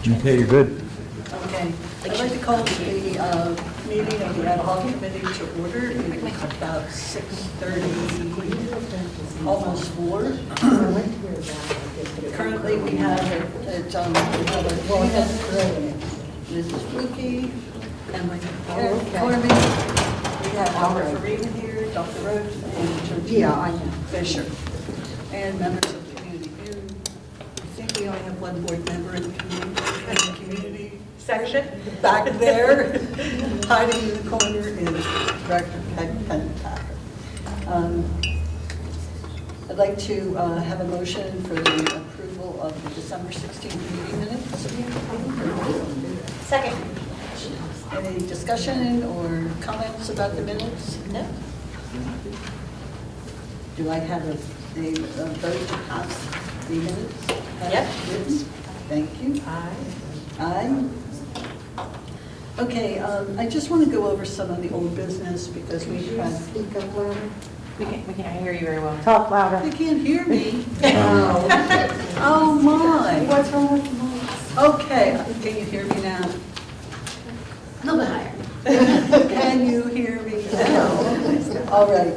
Okay, you're good. Okay, I'd like to call the meeting of the Ad Hoc Committee to order. It's about 6:30, almost 4. Currently, we have Mrs. Flukie and Corby. We have Dr. Farina here, Dr. Roach, and Georgina Fisher, and members of the community. I think we only have one board member in the community Section. back there, hiding in the corner, is Director Peg Penpacker. I'd like to have a motion for the approval of the December 16th meeting minutes. Second. Any discussion or comments about the minutes? No. Do I have a vote to pass the minutes? Yep. Yes. Thank you. Aye. Okay, I just want to go over some of the old business because we had. Speak up louder. We can't hear you very well. Talk louder. They can't hear me. Oh, my. What's wrong with the mics? Okay, can you hear me now? A little bit higher. Can you hear me now? All right.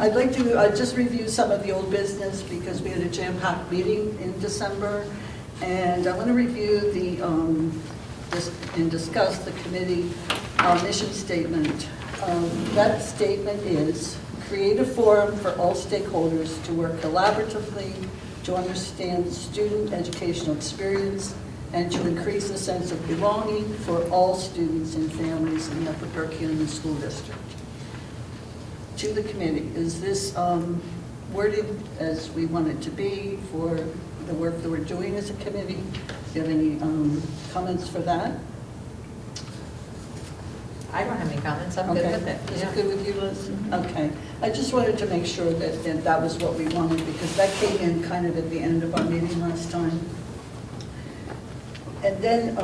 I'd like to just review some of the old business because we had a jam-packed meeting in December. And I want to review the, and discuss the committee mission statement. That statement is, create a forum for all stakeholders to work collaboratively to understand student educational experience and to increase a sense of belonging for all students and families in the Upper Perkiomen School District. To the committee, is this worded as we want it to be for the work that we're doing as a committee? Do you have any comments for that? I don't have any comments. I'm good with it. Is Yeah. it good with you, Liz? Okay. I just wanted to make sure that that was what we wanted because that came in kind of at the end of our meeting last time. And then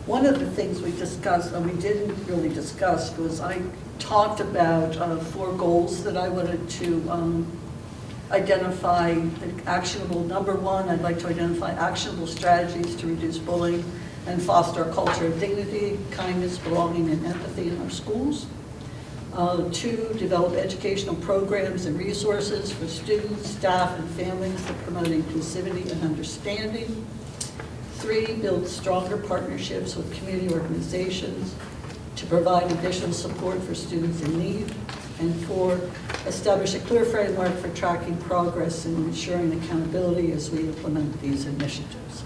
one of the things we discussed, and we didn't really discuss, was I talked about 4 goals that I wanted to identify actionable. Number 1, I'd like to identify actionable strategies to reduce bullying and foster a culture of dignity, kindness, belonging, and empathy in our schools. 2, develop educational programs and resources for students, staff, and families that promote inclusivity and understanding. 3, build stronger partnerships with community organizations to provide additional support for students in need. And 4, establish a clear framework for tracking progress and ensuring accountability as we implement these initiatives.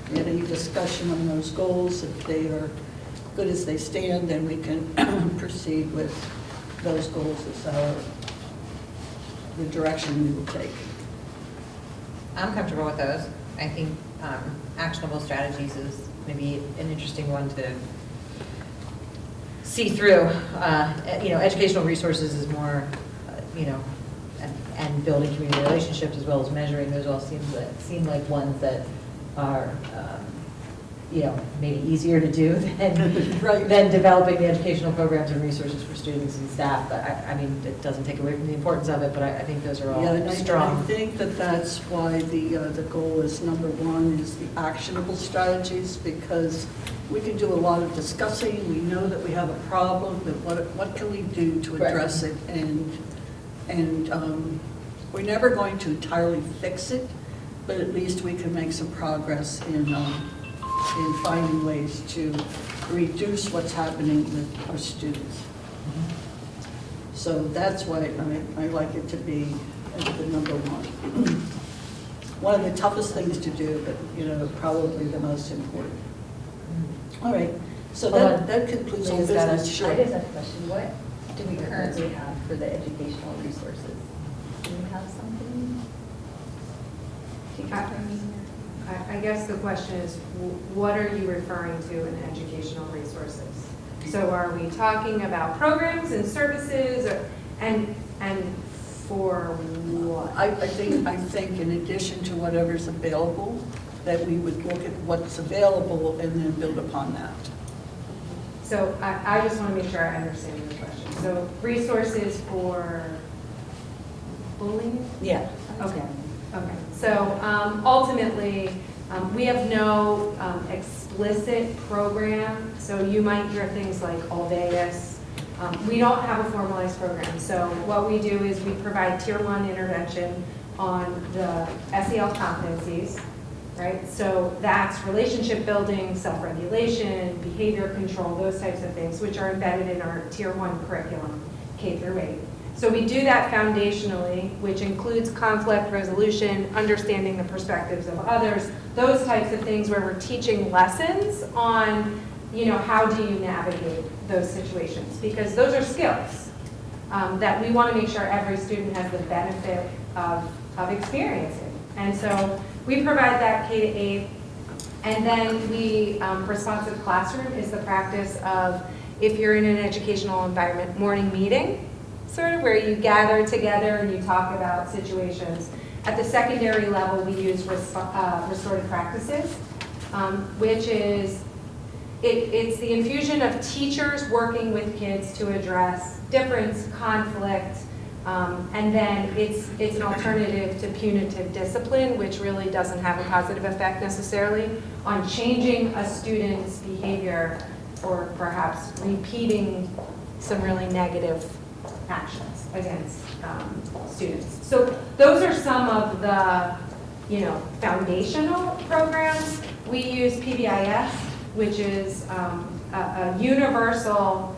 Do you have any discussion on those goals? If they are good as they stand, then we can proceed with those goals as the direction we will take. I'm comfortable with those. I think actionable strategies is maybe an interesting one to see through. Educational resources is more, and building community relationships as well as measuring. Those all seem like ones that are, maybe easier to do than developing the educational programs and resources for students and staff. But it doesn't take away from the importance of it, but I think those are all strong. I think that's why the goal is number 1 is the actionable strategies, because we can do a lot of discussing. We know that we have a problem, but what can we do to address it? And we're never going to entirely fix it, but at least we can make some progress in finding ways to reduce what's happening with our students. So that's why I like it to be the number 1. One of the toughest things to do, but probably the most important. All right, so that concludes all business. Sure. I just have a question. What do we currently have for the educational resources? Do we have something? I guess the question is, what are you referring to in educational resources? So are we talking about programs and services, and for what? I think in addition to whatever's available, that we would look at what's available and then build upon that. So I just want to make sure I understand your question. So resources for bullying? Yeah. Okay. Okay. So ultimately, We have no explicit program, so you might hear things like all days. We don't have a formalized program, so what we do is we provide tier 1 intervention on the SEL competencies, right? So that's relationship building, self-regulation, behavior control, those types of things, which are embedded in our tier 1 curriculum, K through 8. So we do that foundationally, which includes conflict resolution, understanding the perspectives of others, those types of things where we're teaching lessons on, how do you navigate those situations? Because those are skills that we want to make sure every student has the benefit of experiencing. And so we provide that K to 8. And then responsive classroom is the practice of, if you're in an educational environment, morning meeting, sort of where you gather together and you talk about situations. At the secondary level, we use restorative practices, which is, it's the infusion of teachers working with kids to address difference, conflict, and then it's an alternative to punitive discipline, which really doesn't have a positive effect necessarily on changing a student's behavior or perhaps repeating some really negative actions against students. So those are some of the, foundational programs. We use PBIS, which is a universal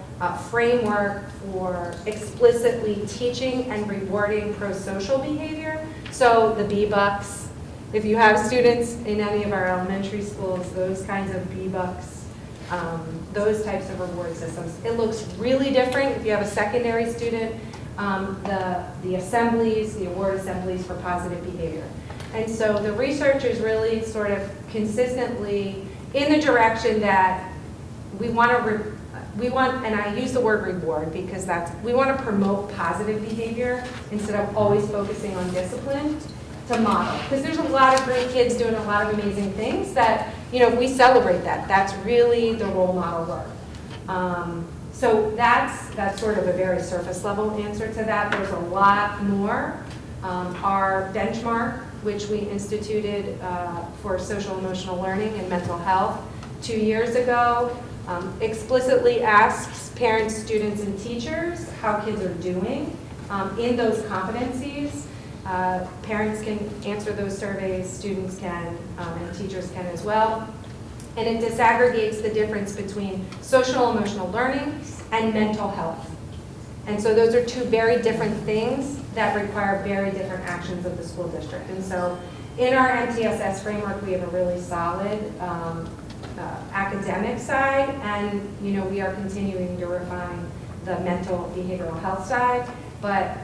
framework for explicitly teaching and rewarding pro-social behavior. So the B-Bucks, if you have students in any of our elementary schools, those kinds of B-Bucks, those types of reward systems. It looks really different if you have a secondary student, the assemblies, the award assemblies for positive behavior. And so the research is really sort of consistently in the direction that we want, and I use the word reward because we want to promote positive behavior instead of always focusing on discipline, to model. Because there's a lot of great kids doing a lot of amazing things that, if we celebrate that, that's really the role model work. So that's sort of a very surface level answer to that. There's a lot more. Our benchmark, which we instituted for social emotional learning and mental health 2 years ago, explicitly asks parents, students, and teachers how kids are doing in those competencies. Parents can answer those surveys, students can, and teachers can as well. And it disaggregates the difference between social emotional learning and mental health. And so those are two very different things that require very different actions of the school district. And so in our MTSS framework, we have a really solid academic side, and we are continuing to refine the mental behavioral health side, but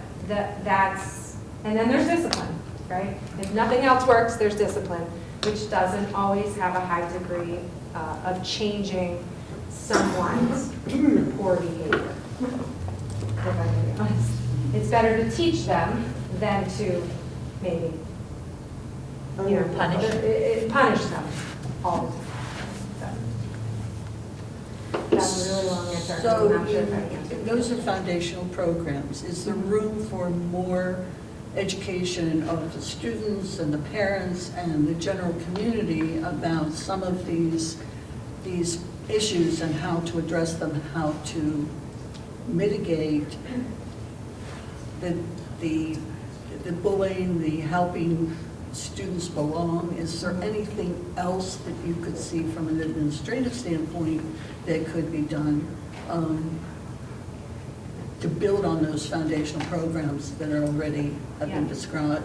and then there's discipline, right? If nothing else works, there's discipline, which doesn't always have a high degree of changing someone's poor behavior, if I'm going to be honest. It's better to teach them than to maybe, punish them all the time. That's a really long answer. I'm So not sure if I answered. those are foundational programs. Is there room for more education of the students and the parents and the general community about some of these issues and how to address them, how to mitigate the bullying, the helping students belong? Is there anything else that you could see from an administrative standpoint that could be done to build on those foundational programs that are already have been described?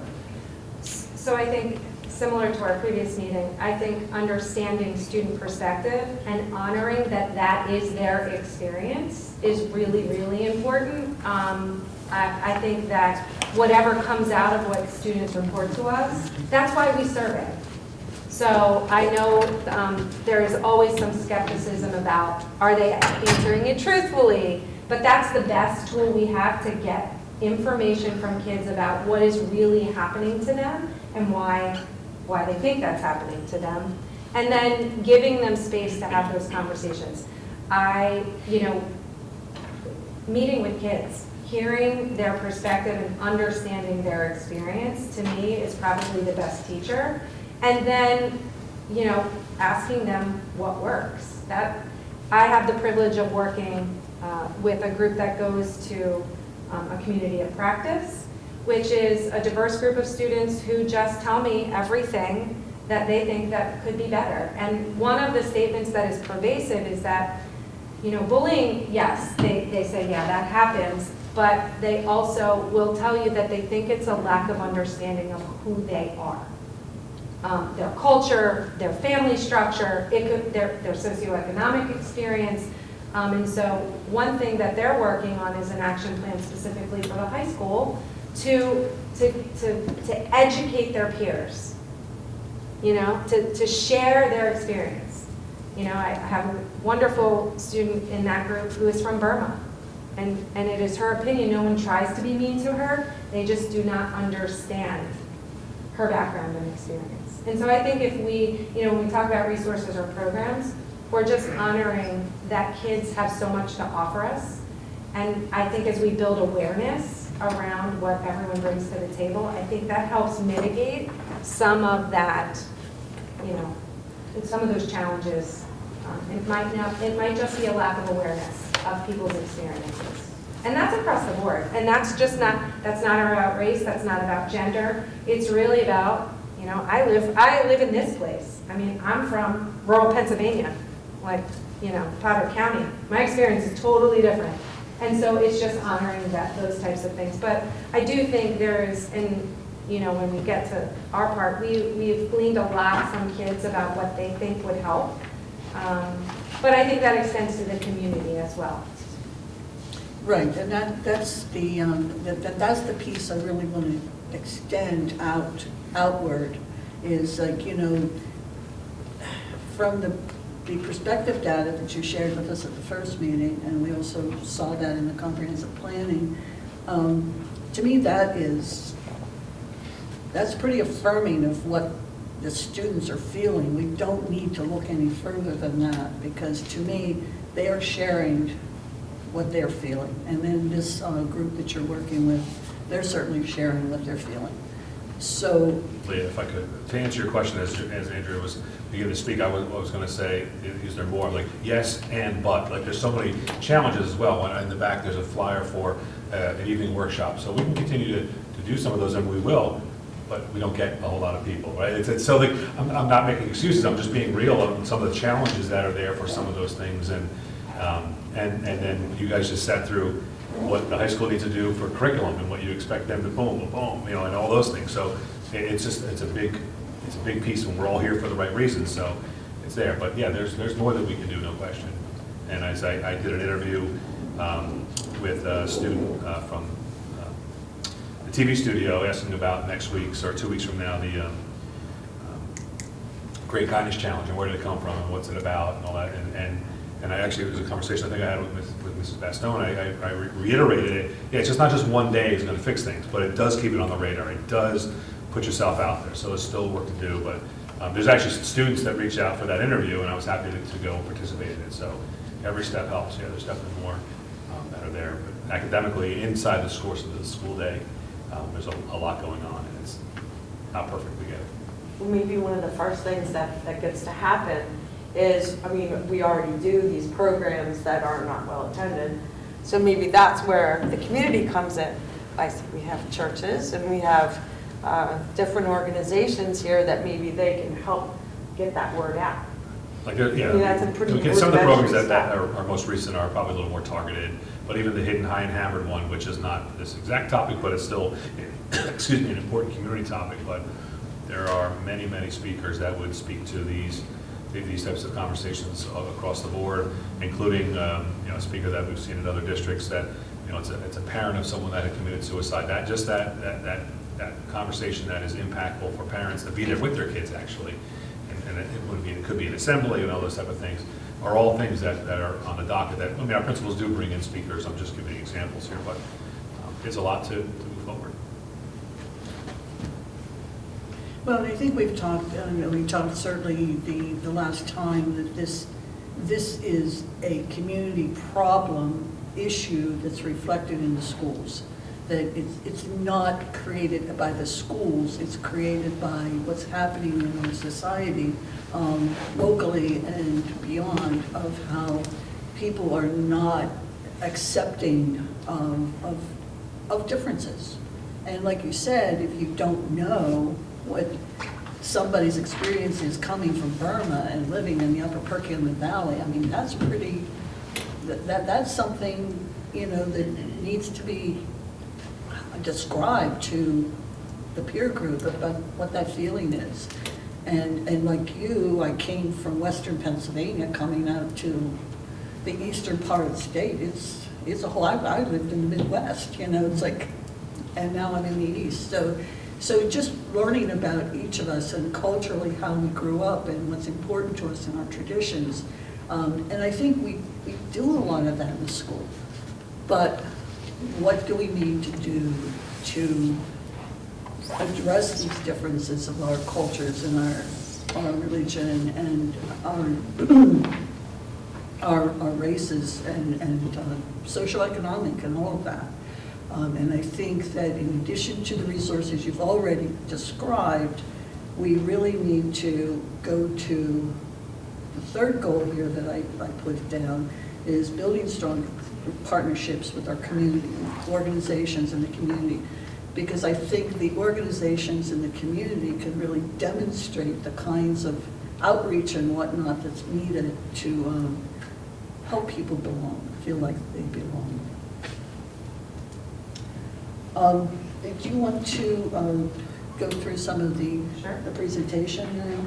So I think, similar to our previous meeting, I think understanding student perspective and honoring that that is their experience is really, really important. I think that whatever comes out of what students report to us, that's why we survey. So I know there is always some skepticism about, are they answering it truthfully? But that's the best tool we have to get information from kids about what is really happening to them and why they think that's happening to them. And then giving them space to have those conversations. Meeting with kids, hearing their perspective and understanding their experience, to me, is probably the best teacher. And then you know, asking them what works. That, I have the privilege of working with a group that goes to a community of practice, which is a diverse group of students who just tell me everything that they think that could be better. And one of the statements that is pervasive is that, you know, bullying, yes, they say, yeah, that happens, but they also will tell you that they think it's a lack of understanding of who they are. Their culture, their family structure, their socioeconomic experience. And so one thing that they're working on is an action plan specifically for the high school to educate their peers, you know, to share their experience. You know, I have a wonderful student in that group who is from Burma. And it is her opinion, no one tries to be mean to her, they just do not understand her background and experience. And so I think if we, you know, when we talk about resources or programs, we're just honoring that kids have so much to offer us. And I think as we build awareness around what everyone brings to the table, I think that helps mitigate some of that, you know, some of those challenges. It might just be a lack of awareness of people's experiences. And that's across the board. And that's not about race, that's not about gender. It's really about, you know, I live in this place. I mean, I'm from rural Pennsylvania, like, you know, Potter County. My experience is totally different. And so it's just honoring those types of things. But I do think there is, and you know, when we get to our part, we've gleaned a lot from kids about what they think would help. But I think that extends to the community as well. Right, and that's the piece I really want to extend outward, is like, you know, from the perspective data that you shared with us at the first meeting, and we also saw that in the comprehensive planning, to me that's pretty affirming of what the students are feeling. We don't need to look any further than that, because to me, they are sharing what they're feeling. And then this group that you're working with, they're certainly sharing what they're feeling. So, Leah, if I could, to answer your question, as Andrea was beginning to speak, I was going to say, is there more? Like, yes and but. Like, there's so many challenges as well. When in the back, there's a flyer for an evening workshop. So we can continue to do some of those, and we will, but we don't get a whole lot of people, right? It's so like, I'm not making excuses. I'm just being real on some of the challenges that are there for some of those things. And then you guys just sat through what the high school needs to do for curriculum and what you expect them to boom, you know, and all those things. So it's a big piece, and we're all here for the right reasons. So it's there. But yeah, there's more that we can do, no question. And as I did an interview with a student from the TV studio, asking about next week's or 2 weeks from now the Great Kindness Challenge, and where did it come from and what's it about and all that. And I actually, it was a conversation I think I had with Mrs. Bastone. I reiterated it. Yeah, it's just not just one day is going to fix things, but it does keep it on the radar. It does put yourself out there. So there's still work to do. But there's actually students that reached out for that interview, and I was happy to go and participate in it. So every step helps. Yeah, there's definitely more that are there. But academically, inside the course of the school day, there's a lot going on, and it's not perfect to get it. Well, maybe one of the first things that gets to happen is, I mean, we already do these programs that are not well attended, so maybe that's where the community comes in. We have churches and we have different organizations here that maybe they can help get that word out. Like, yeah, I mean, that's a pretty some of the programs rudimentary that step. are most recent are probably a little more targeted, but even the Hidden High and Hammered one, which is not this exact topic, but it's still, excuse me, an important community topic. But there are many, many speakers that would speak to these types of conversations across the board, including you know, a speaker that we've seen in other districts that, you know, it's a parent of someone that had committed suicide. That conversation that is impactful for parents to be there with their kids actually, and it could be an assembly and all those type of things, are all things that are on the docket. That, I mean, our principals do bring in speakers. I'm just giving examples here, but it's a lot to move forward. well, I think we've talked certainly the last time that this is a community problem issue that's reflected in the schools. that it's not created by the schools, it's created by what's happening in our society, locally and beyond, of how people are not accepting of differences. And like you said, if you don't know what somebody's experience is coming from Burma and living in the Upper Perkiomen Valley, I mean, that's pretty, that's something, you know, that needs to be described to the peer group about what that feeling is. And like you, I came from Western Pennsylvania, coming out to the eastern part of the state. It's a whole, I lived in the Midwest, you know, it's like, and now I'm in the East. So just learning about each of us and culturally how we grew up and what's important to us in our traditions. And I think we do a lot of that in the school. But what do we need to do to address these differences of our cultures and our religion and our races and socioeconomic and all of that? And I think that in addition to the resources you've already described, we really need to go to the third goal here that I put down, is building strong partnerships with our community, organizations in the community. Because I think the organizations in the community can really demonstrate the kinds of outreach and whatnot that's needed to help people belong, feel like they belong. Do you want to go through some of the presentation now?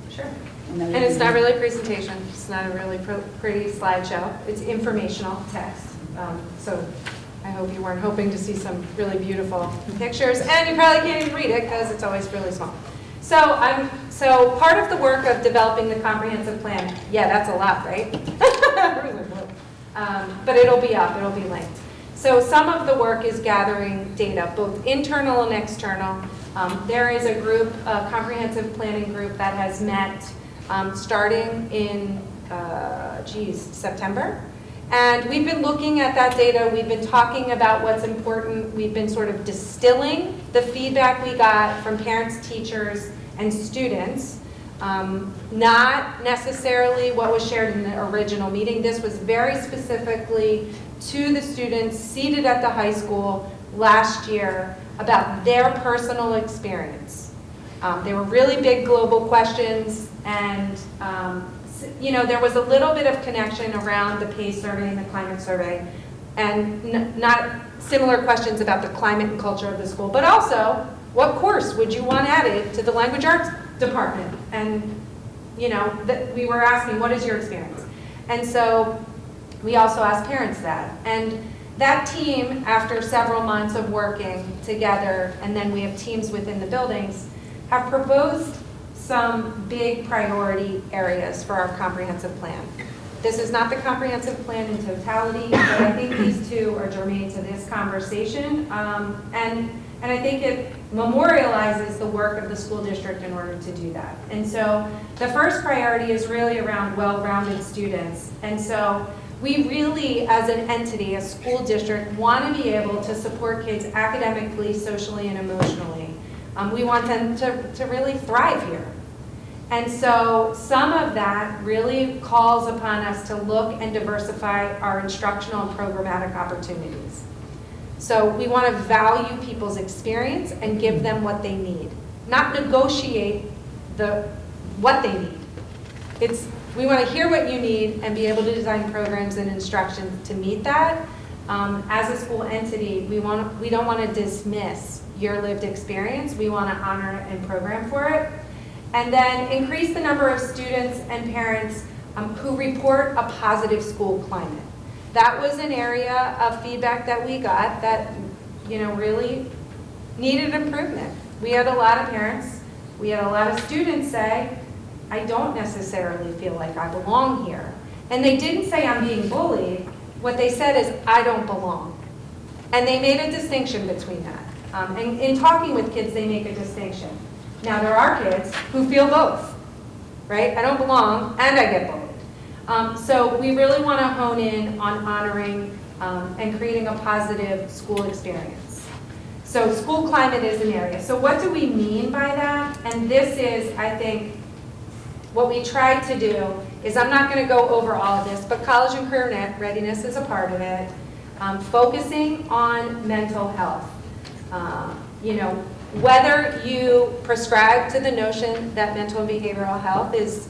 Sure. And it's not really a presentation, it's not a really pretty slideshow. It's informational text. So I hope you weren't hoping to see some really beautiful pictures, and you probably can't even read it because it's always really small. So part of the work of developing the comprehensive plan, yeah, that's a lot, right? But it'll be up, it'll be linked. So some of the work is gathering data, both internal and external. There is a group, a comprehensive planning group that has met starting in, September. And we've been looking at that data, we've been talking about what's important, we've been sort of distilling the feedback we got from parents, teachers, and students. Not necessarily what was shared in the original meeting. This was very specifically to the students seated at the high school last year about their personal experience. They were really big global questions, and you know, there was a little bit of connection around the PACE survey and the climate survey, and not similar questions about the climate and culture of the school, but also what course would you want added to the language arts department? And you know, we were asking, what is your experience? And so we also asked parents that. And that team, after several months of working together, and then we have teams within the buildings, have proposed some big priority areas for our comprehensive plan. This is not the comprehensive plan in totality, but I think these two are germane to this conversation. And I think it memorializes the work of the school district in order to do that. And so the first priority is really around well-rounded students. And so we really, as an entity, a school district, want to be able to support kids academically, socially, and emotionally. We want them to really thrive here. And so some of that really calls upon us to look and diversify our instructional and programmatic opportunities. So we want to value people's experience and give them what they need, not negotiate what they need. We want to hear what you need and be able to design programs and instructions to meet that. As a school entity, we don't want to dismiss your lived experience. We want to honor it and program for it. And then increase the number of students and parents who report a positive school climate. That was an area of feedback that we got that, you know, really needed improvement. We had a lot of parents, we had a lot of students say, I don't necessarily feel like I belong here. And they didn't say I'm being bullied. What they said is, I don't belong. And they made a distinction between that. And in talking with kids, they make a distinction. Now, there are kids who feel both, right? I don't belong and I get bullied. So we really want to hone in on honoring and creating a positive school experience. So school climate is an area. So what do we mean by that? And this is, I think, what we tried to do is, I'm not going to go over all of this, but college and career readiness is a part of it. Focusing on mental health. You know, whether you prescribe to the notion that mental and behavioral health is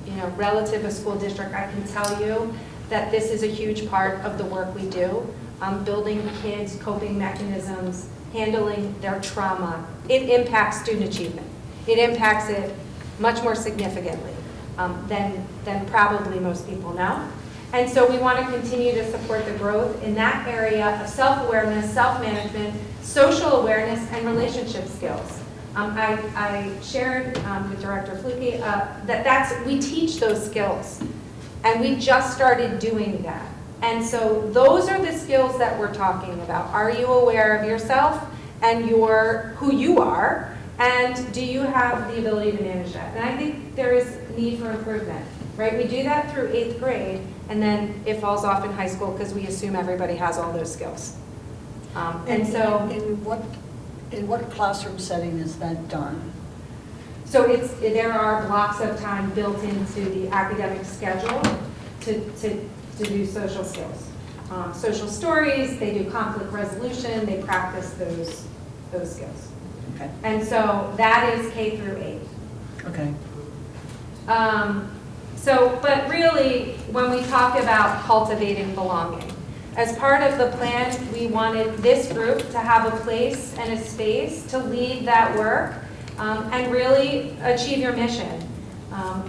you know, relative to school district, I can tell you that this is a huge part of the work we do. Building kids' coping mechanisms, handling their trauma. It impacts student achievement. It impacts it much more significantly than probably most people know. And so we want to continue to support the growth in that area of self-awareness, self-management, social awareness, and relationship skills. I shared with Director Fluke that we teach those skills, and we just started doing that. And so those are the skills that we're talking about. Are you aware of yourself and who you are, and do you have the ability to manage that? And I think there is need for improvement, right? We do that through 8th grade, and then it falls off in high school because we assume everybody has all those skills. And so, in what classroom setting is that done? so there are blocks of time built into the academic schedule to do social skills. Social stories, they do conflict resolution, they practice those skills. Okay. And so that is K through 8. Okay. But really, when we talk about cultivating belonging, as part of the plan, we wanted this group to have a place and a space to lead that work and really achieve your mission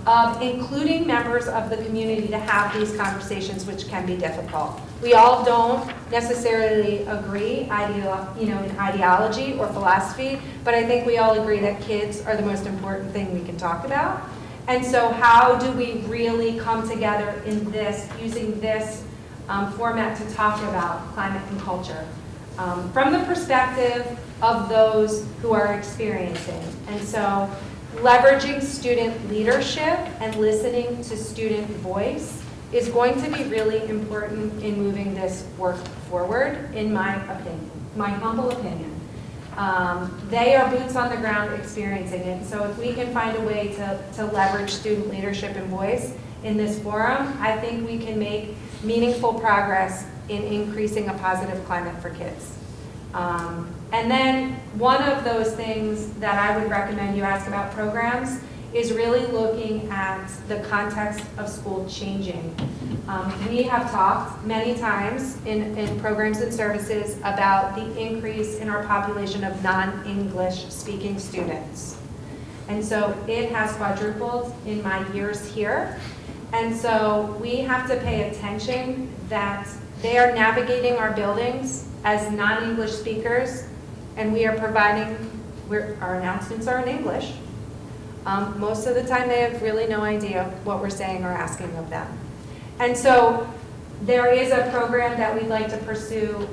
of including members of the community to have these conversations, which can be difficult. We all don't necessarily agree in ideology or philosophy, but I think we all agree that kids are the most important thing we can talk about. And so how do we really come together in this, using this format to talk about climate and culture from the perspective of those who are experiencing. And so leveraging student leadership and listening to student voice is going to be really important in moving this work forward, in my opinion, my humble opinion. They are boots on the ground experiencing it. So if we can find a way to leverage student leadership and voice in this forum, I think we can make meaningful progress in increasing a positive climate for kids. And then one of those things that I would recommend you ask about programs is really looking at the context of school changing. We have talked many times in programs and services about the increase in our population of non-English speaking students. And so it has quadrupled in my years here. And so we have to pay attention that they are navigating our buildings as non-English speakers, and we are providing, our announcements are in English. Most of the time they have really no idea what we're saying or asking of them. And so there is a program that we'd like to pursue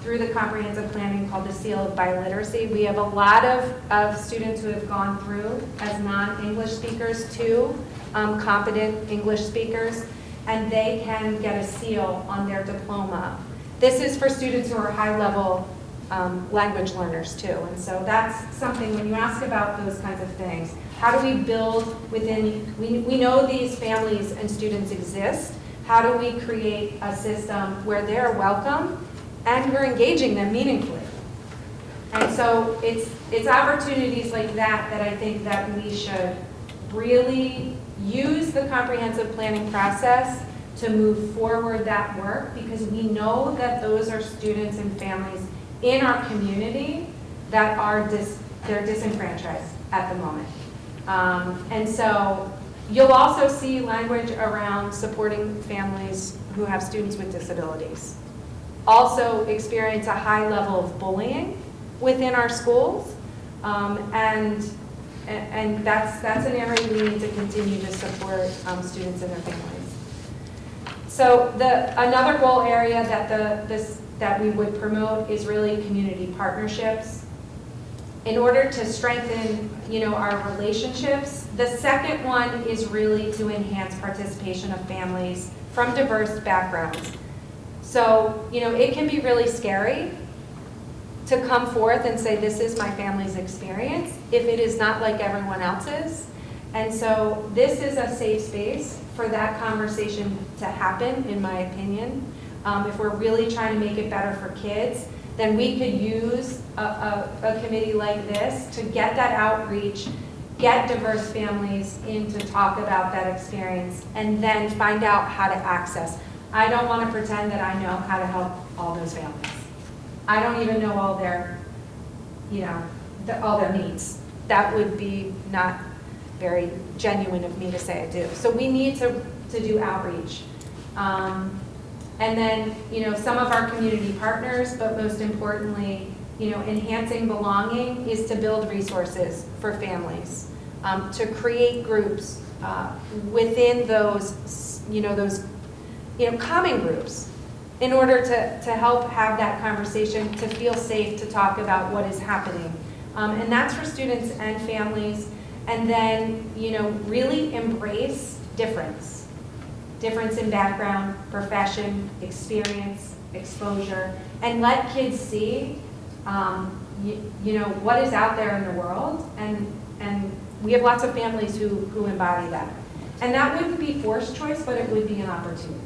through the comprehensive planning called the Seal of Biliteracy. We have a lot of students who have gone through as non-English speakers to competent English speakers, and they can get a seal on their diploma. This is for students who are high-level language learners too, and so that's something, when you ask about those kinds of things, how do we build within, we know these families and students exist, how do we create a system where they're welcome and we're engaging them meaningfully? And so it's opportunities like that I think that we should really use the comprehensive planning process to move forward that work, because we know that those are students and families in our community that are they're disenfranchised at the moment. And so you'll also see language around supporting families who have students with disabilities. Also experience a high level of bullying within our schools, and that's an area we need to continue to support students and their families. So another goal area that we would promote is really community partnerships. In order to strengthen, our relationships, the second one is really to enhance participation of families from diverse backgrounds. So, it can be really scary to come forth and say, this is my family's experience, if it is not like everyone else's. And so this is a safe space for that conversation to happen, in my opinion. If we're really trying to make it better for kids, then we could use a committee like this to get that outreach, get diverse families in to talk about that experience, and then find out how to access. I don't want to pretend that I know how to help all those families. I don't even know all their, all their needs. That would be not very genuine of me to say I do. So we need to do outreach. And then, some of our community partners, but most importantly, enhancing belonging is to build resources for families, to create groups within those, common groups, in order to help have that conversation, to feel safe to talk about what is happening. And that's for students and families. And then, really embrace difference. Difference in background, profession, experience, exposure, and let kids see, what is out there in the world. And we have lots of families who embody that. And that wouldn't be forced choice, but it would be an opportunity.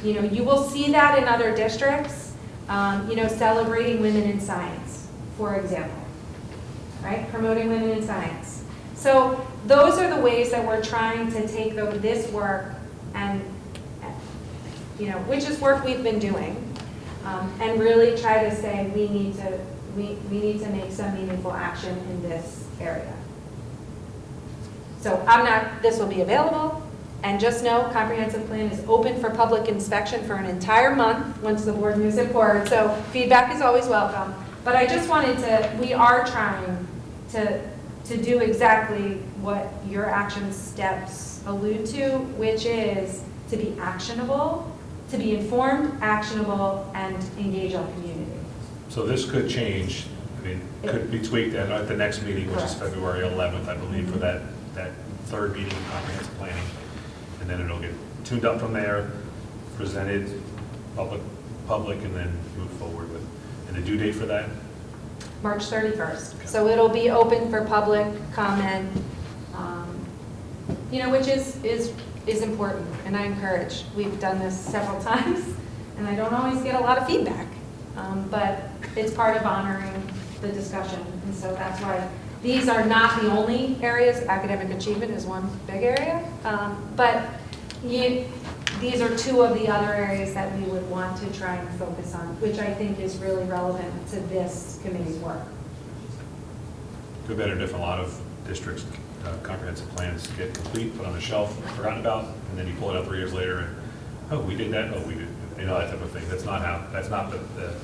You will see that in other districts, celebrating women in science, for example, right? Promoting women in science. So those are the ways that we're trying to take this work and, which is work we've been doing, and really try to say we need to make some meaningful action in this area. So this will be available. And just know, comprehensive plan is open for public inspection for an entire month once the board moves it forward. So feedback is always welcome. But I just we are trying to do exactly what your action steps allude to, which is to be actionable, to be informed, actionable, and engage our community. So this could change, could be tweaked at the next meeting, which is Correct. February 11th, I believe, for that third meeting of comprehensive planning. And then it'll get tuned up from there, presented, public, and then move forward with. And the due date for that? March 31st. Okay. So it'll be open for public comment, which is important, and I encourage. We've done this several times, and I don't always get a lot of feedback, but it's part of honoring the discussion, and so that's why these are not the only areas. Academic achievement is one big area, but these are two of the other areas that we would want to try and focus on, which I think is really relevant to this committee's work. Good, better, different. A lot of districts' comprehensive plans get complete, put on the shelf, forgotten about, and then you pull it out 3 years later, and oh, we did that. Oh, we did. That type of thing. That's not the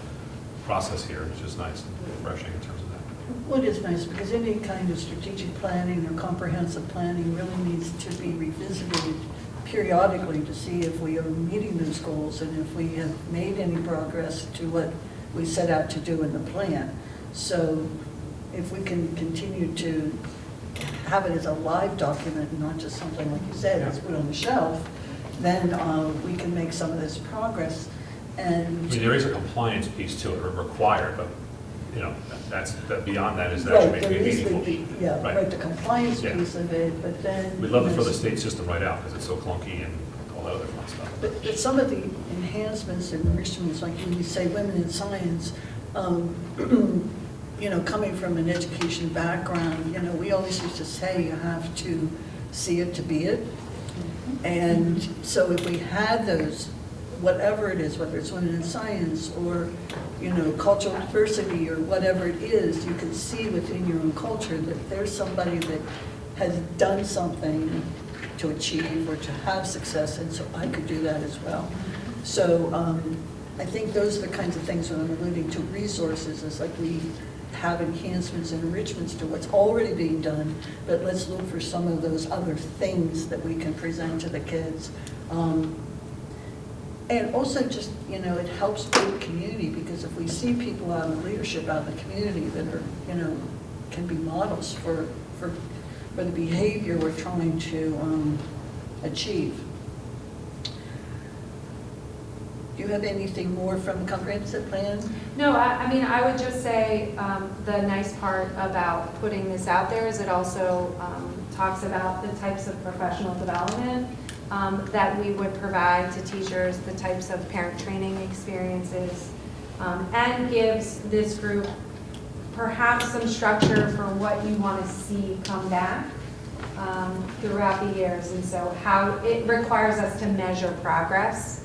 process here. It's just nice and refreshing in terms of that. Well, it is nice because any kind of strategic planning or comprehensive planning really needs to be revisited periodically to see if we are meeting those goals and if we have made any progress to what we set out to do in the plan. So if we can continue to have it as a live document and not just something like you said, that's put on the shelf, then we can make some of this progress. And there is a compliance piece to it, required, but beyond that is actually making it meaningful. Right, the compliance Yeah. piece of it, but then. We'd love to throw the state system right out because it's so clunky and all that other fun stuff. But some of the enhancements and enrichments, like when you say women in science, coming from an education background, we always used to say you have to see it to be it. And so if we had those, whatever it is, whether it's women in science or, cultural diversity or whatever it is, you can see within your own culture that there's somebody that has done something to achieve or to have success, and so I could do that as well. So I think those are the kinds of things when I'm alluding to resources, is like we have enhancements and enrichments to what's already being done, but let's look for some of those other things that we can present to the kids. And also just, it helps build community, because if we see people out in leadership out in the community that are, can be models for the behavior we're trying to achieve. Do you have anything more from the comprehensive plan? No, I mean, I would just say, the nice part about putting this out there is it also talks about the types of professional development that we would provide to teachers, the types of parent training experiences, and gives this group perhaps some structure for what you want to see come back throughout the years. And so how it requires us to measure progress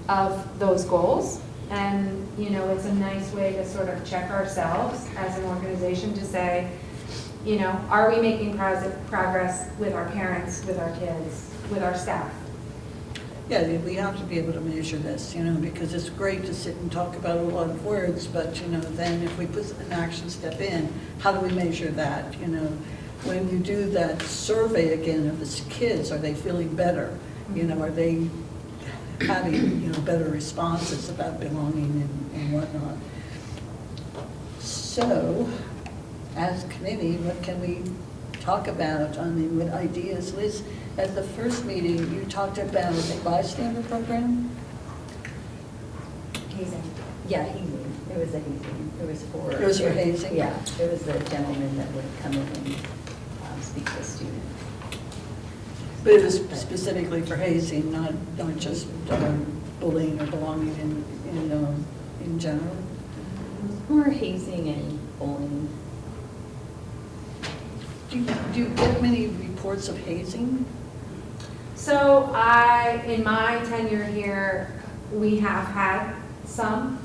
of those goals. And, you know, it's a nice way to sort of check ourselves as an organization to say, you know, are we making progress with our parents, with our kids, with our staff? Yeah, we have to be able to measure this, you know, because it's great to sit and talk about a lot of words, but, you know, then if we put an action step in, how do we measure that, you know? When you do that survey again of the kids, are they feeling better? You know, are they having, you know, better responses about belonging and whatnot? So, as a committee, what can we talk about? I mean, what ideas? Liz, at the first meeting, you talked about a bystander program? Hazing. Yeah, hazing. It was a hazing. It was for. It was for hazing? Yeah, it was a gentleman that would come in and speak to a student. But it was specifically for hazing, not just bullying or belonging in general? More hazing and bullying. Do you get many reports of hazing? So in my tenure here, we have had some.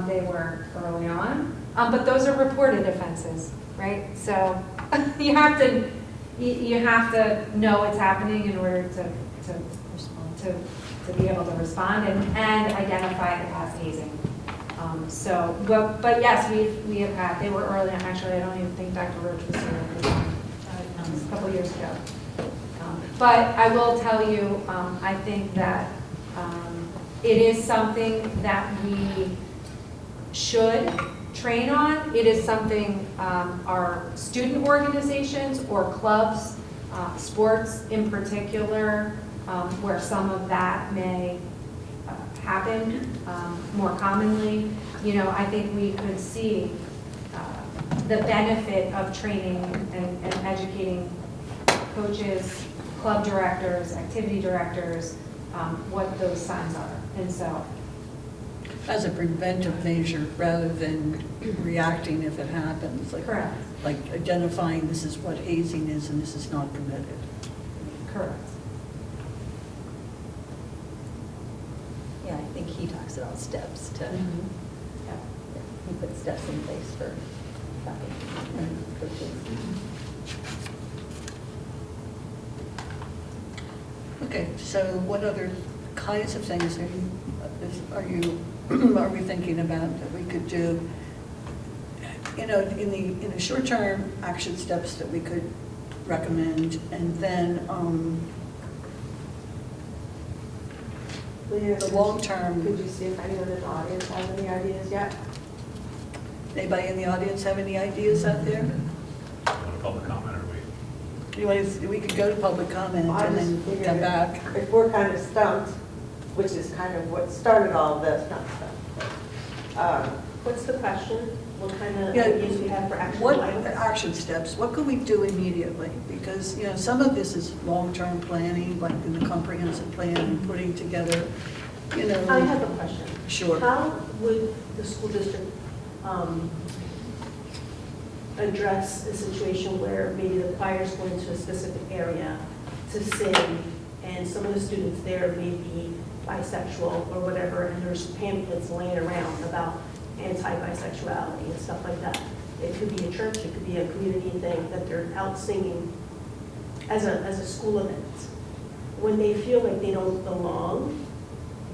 They were early on, but those are reported offenses, right? So you have to know it's happening in order to be able to respond and identify it as hazing. But yes, we have had. They were early on. Actually, I don't even think Dr. Roach was here at the time. A couple years ago. But I will tell you, I think that it is something that we should train on. It is something our student organizations or clubs, sports in particular, where some of that may happen more commonly. You know, I think we could see the benefit of training and educating coaches, club directors, activity directors, what those signs are. And so, As a preventive measure rather than reacting if it happens. correct, Like identifying this is what hazing is and this is not permitted. correct. Yeah, I think he talks about steps to, Yeah. he puts steps in place for faculty and coaches. Okay, so what other kinds of things are we thinking about that we could do? You know, in the short term, action steps that we could recommend, and then Leah, the long term. Could you see if anyone in the audience has any ideas yet? Anybody in the audience have any ideas out there? Want a public comment, or We could go to public comment I and just then figured come back. If we're kind of stumped, which is kind of what started all of this, not stumped. What's the question? What kind of Yeah, ideas do you have for action What items? action steps, what could we do immediately? Because, you know, some of this is long-term planning, like in the comprehensive plan and putting together, you know. I have a question. Sure. How would the school district address a situation where maybe the choir is going to a specific area to sing, and some of the students there may be bisexual or whatever, and there's pamphlets laying around about anti-bisexuality and stuff like that? It could be a church, it could be a community thing that they're out singing as a school event. When they feel like they don't belong,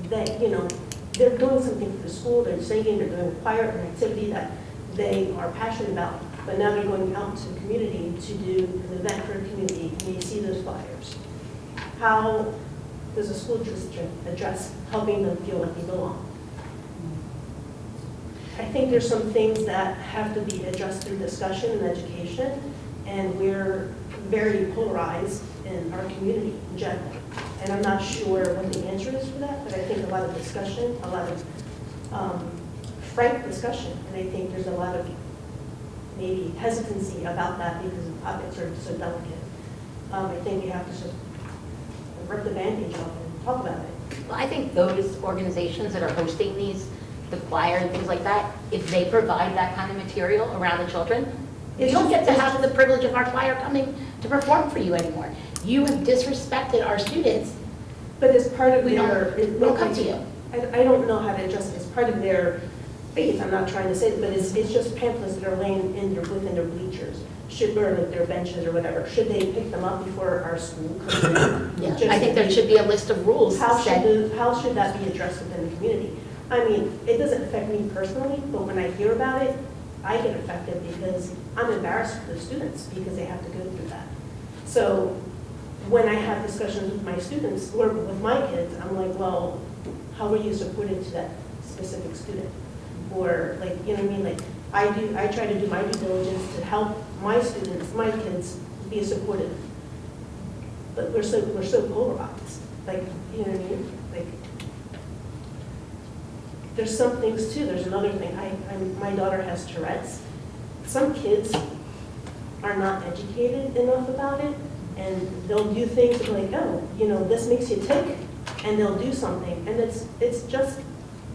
that, you know, they're doing something for the school, they're singing, they're doing choir, an activity that they are passionate about, but now they're going out to the community to do an event for a community, and you see those flyers. How does the school district address helping them feel like they belong? I think there's some things that have to be addressed through discussion and education, and we're very polarized in our community in general. And I'm not sure what the answer is for that, but I think a lot of discussion, a lot of frank discussion, and I think there's a lot of maybe hesitancy about that because the topics are so delicate. I think we have to just rip the Band-Aid off and talk about it. Well, I think those organizations that are hosting these, the choir and things like that, if they provide that kind of material around the children, you don't get to have the privilege of our choir coming to perform for you anymore. You have disrespected our students. But it's part of We their. don't come to you. I don't know how to address it. It's part of their faith. I'm not trying to say it, but it's just pamphlets that are laying within their bleachers. Or like their benches or whatever. Should they pick them up before our school comes in? Yeah, Just- I think there should be a list of rules How set. how should that be addressed within the community? I mean, it doesn't affect me personally, but when I hear about it, I get affected because I'm embarrassed for the students because they have to go through that. So when I have discussions with my students or with my kids, I'm like, well, how were you supported to that specific student? Or like, you know what I mean? Like I try to do my due diligence to help my students, my kids be supportive. But we're so polarized. Like, you know what I mean? Like, there's some things too. There's another thing. My daughter has Tourette's. Some kids are not educated enough about it, and they'll do things like, oh, you know, this makes you tick, and they'll do something, and it's just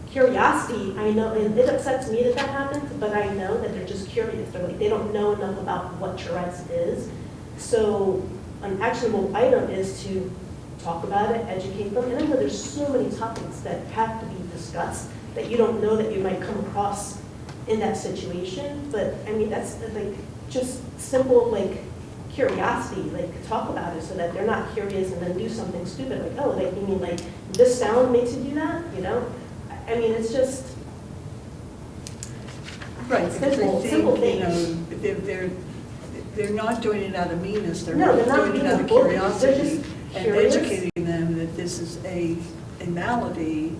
curiosity. I know, and it upsets me that happens, but I know that they're just curious. They're like, they don't know enough about what Tourette's is. So an actionable item is to talk about it, educate them, and I know there's so many topics that have to be discussed that you don't know that you might come across in that situation. But I mean, that's like just simple like curiosity, like talk about it so that they're not curious and then do something stupid like, oh, like you mean like this sound makes you do that, you know? I mean, it's just Right, because simple I think, you things. know, they're not doing it out of meanness, they're No, they're not doing it being out of bullies. They're curiosity. just And curious. educating them that this is a malady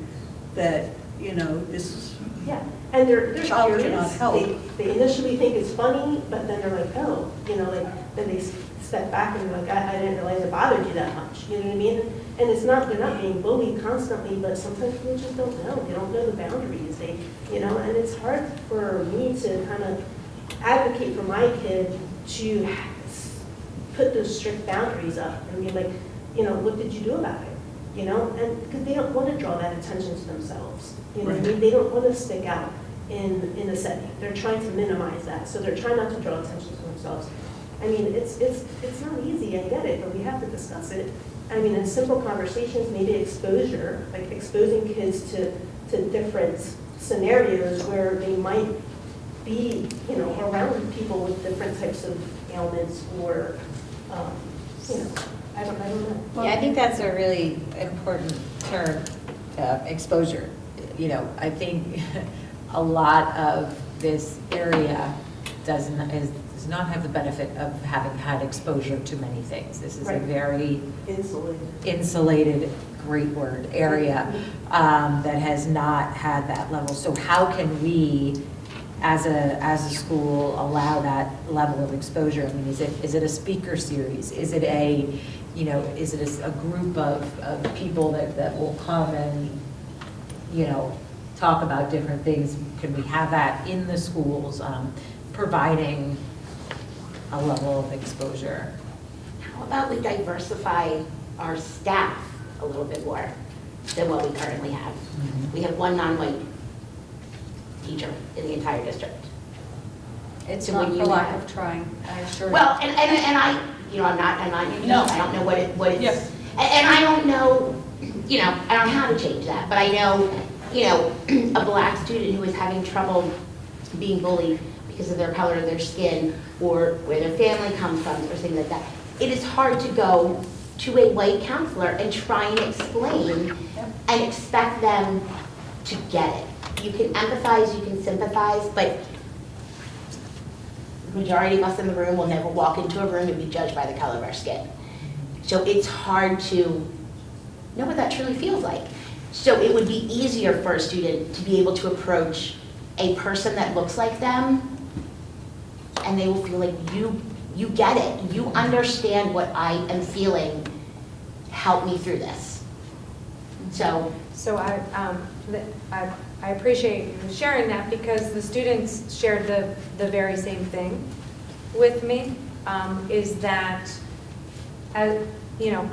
that, you know, this is, Yeah, and they're Child cannot curious. help. They initially think it's funny, but then they're like, oh, you know, like, then they step back and they're like, I didn't realize it bothered you that much, you know what I mean? And it's not, they're not being bullied constantly, but sometimes people just don't know. They don't know the boundaries, you know, and it's hard for me to kind of advocate for my kid to put those strict boundaries up and be like, you know, what did you do about it? You know, and because they don't want to draw that attention to themselves. You know what I mean? They don't want to stick out in a setting. They're trying to minimize that. So they're trying not to draw attention to themselves. I mean, it's not easy, I get it, but we have to discuss it. I mean, in simple conversations, maybe exposure, like exposing kids to different scenarios where they might be, you know, around people with different types of ailments or, you know, I don't know. Yeah, I think that's a really important term, exposure. You know, I think a lot of this area does not have the benefit of having had exposure to many things. This is a Right. very Insulated. insulated, great word, area that has not had that level. So how can we, as a school, allow that level of exposure? I mean, is it a speaker series? Is it is it a group of people that will come and, you know, talk about different things? Can we have that in the schools, providing a level of exposure? How about we diversify our staff a little bit more than what we currently have? We have one non-white teacher in the entire district. It's So not when for you lack have- of trying, I assure you. Well, and I, you know, I'm not, No. I don't know what it's, Yes. and I don't know, you know, I don't know how to change that, but I know, you know, a black student who is having trouble being bullied because of their color of their skin or where their family comes from or things like that. It is hard to go to a white counselor and try and explain and expect them to get it. You can empathize, you can sympathize, but the majority of us in the room will never walk into a room and be judged by the color of our skin. So it's hard to know what that truly feels like. So it would be easier for a student to be able to approach a person that looks like them, and they will feel like you You get it. You understand what I am feeling. Help me through this. So, So I appreciate you sharing that because the students shared the very same thing with me, is that, you know,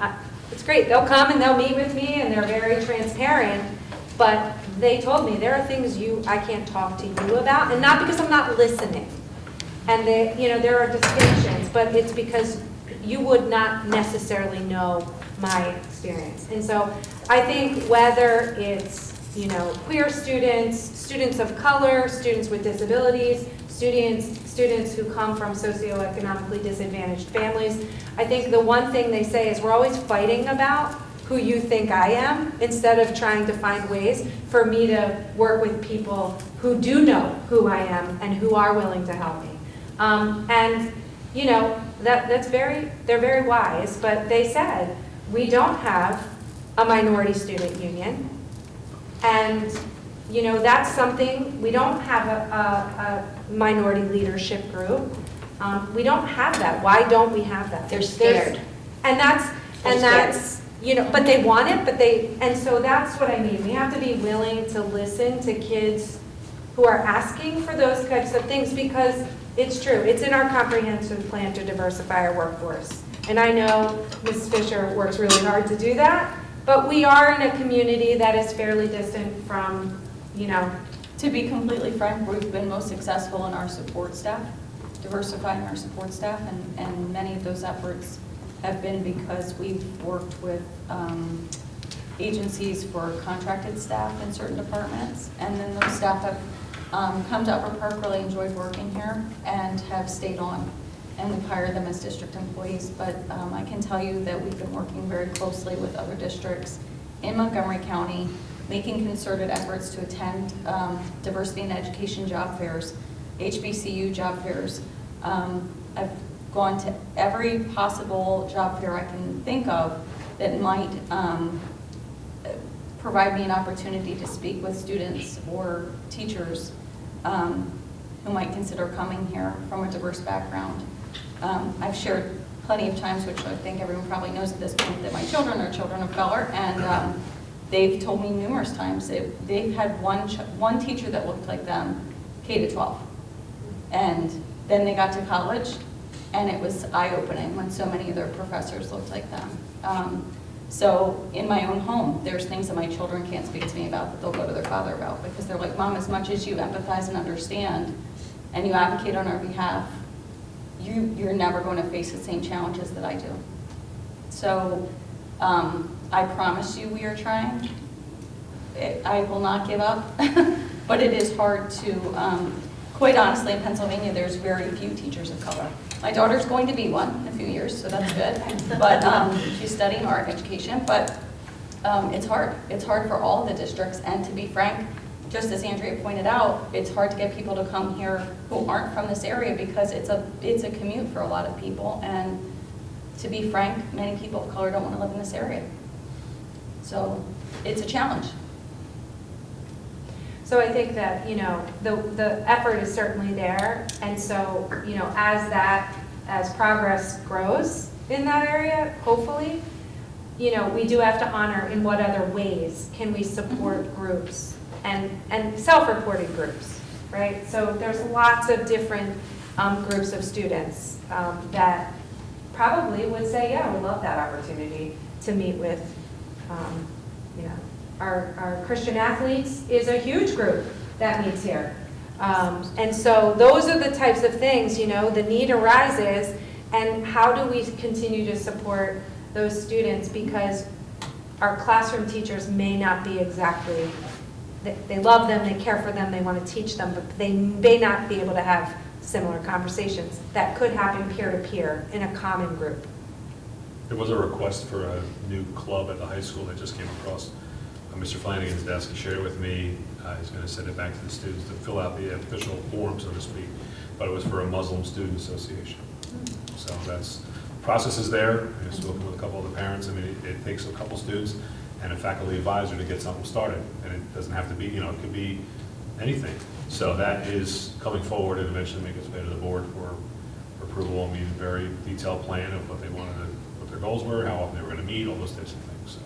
it's great, they'll come and they'll meet with me and they're very transparent, but they told me there are things I can't talk to you about, and not because I'm not listening. And there are distinctions, but it's because you would not necessarily know my experience. And so I think whether it's, queer students, students of color, students with disabilities, students who come from socioeconomically disadvantaged families, I think the one thing they say is we're always fighting about who you think I am, instead of trying to find ways for me to work with people who do know who I am and who are willing to help me. They're very wise, but they said, we don't have a minority student union. And, that's something, we don't have a minority leadership group. We don't have that. Why don't we have that? they're scared. That's, but they want it, and so that's what I mean. We have to be willing to listen to kids who are asking for those types of things, because it's true. It's in our comprehensive plan to diversify our workforce. And I know Ms. Fisher works really hard to do that, but we are in a community that is fairly distant from, To be completely frank, we've been most successful in our support staff, diversifying our support staff, and many of those efforts have been because we've worked with agencies for contracted staff in certain departments, and then those staff have come to Upper Park, really enjoyed working here, and have stayed on, and we've hired them as district employees. But I can tell you that we've been working very closely with other districts in Montgomery County, making concerted efforts to attend diversity in education job fairs, HBCU job fairs. I've gone to every possible job fair I can think of that might provide me an opportunity to speak with students or teachers who might consider coming here from a diverse background. I've shared plenty of times, which I think everyone probably knows at this point, that my children are children of color, and they've told me numerous times they've had one teacher that looked like them, K-12. And then they got to college, and it was eye-opening when so many of their professors looked like them. So in my own home, there's things that my children can't speak to me about that they'll go to their father about, because they're like, Mom, as much as you empathize and understand and you advocate on our behalf, you're never going to face the same challenges that I do. So I promise you we are trying. I will not give up, but it is hard to, quite honestly, in Pennsylvania, there's very few teachers of color. My daughter's going to be one in a few years, so that's good. But she's studying art education, but it's hard. It's hard for all the districts, and to be frank, just as Andrea pointed out, it's hard to get people to come here who aren't from this area, because it's a commute for a lot of people, and to be frank, many people of color don't want to live in this area. So it's a challenge. So I think that, the effort is certainly there. And so, as progress grows in that area, hopefully, we do have to honor in what other ways can we support groups and self-reported groups, right? So there's lots of different groups of students that probably would say, yeah, we love that opportunity to meet with, our Christian athletes is a huge group that meets here. And so those are the types of things, the need arises, and how do we continue to support those students, because our classroom teachers may not be exactly, they love them, they care for them, they want to teach them, but they may not be able to have similar conversations that could happen peer-to-peer in a common group. There was a request for a new club at the high school that just came across Mr. Flanagan's desk. He shared it with me. He's going to send it back to the students to fill out the official form, so to speak. But it was for a Muslim Student Association. So that's, process is there. I've spoken with a couple of the parents. I mean, it takes a couple students and a faculty advisor to get something started. And it doesn't have to be, it could be anything. So that is coming forward and eventually make its way to the board for approval, I mean, very detailed plan of what they wanted to, what their goals were, how often they were gonna meet, all those types of things, so.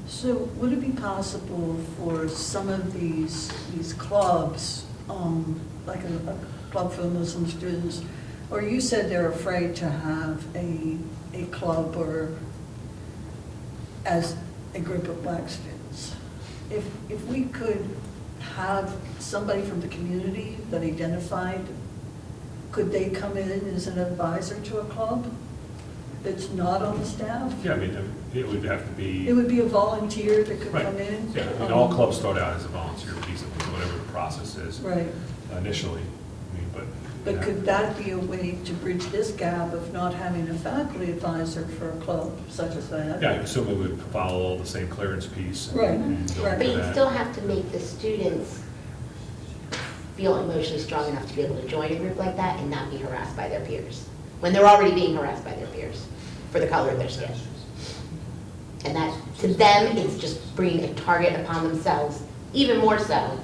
So would it be possible for some of these clubs, like a club for the Muslim students, or you said they're afraid to have a club or as a group of black students? If we could have somebody from the community that identified, could they come in as an advisor to a club that's not on the staff? Yeah, I mean, it would have to be. It would be a volunteer that could Right. come in? Yeah, I mean, all clubs start out as a volunteer piece of whatever the process is Right. initially, I mean, but. But yeah. could that be a way to bridge this gap of not having a faculty advisor for a club such as that? Yeah, I assume it would follow all the same clearance piece. Right, and go right. into But you that. still have to make the students feel emotionally strong enough to be able to join a group like that and not be harassed by their peers, when they're already being harassed by their peers for the color of their skin. And that, to them, it's just bringing a target upon themselves, even more so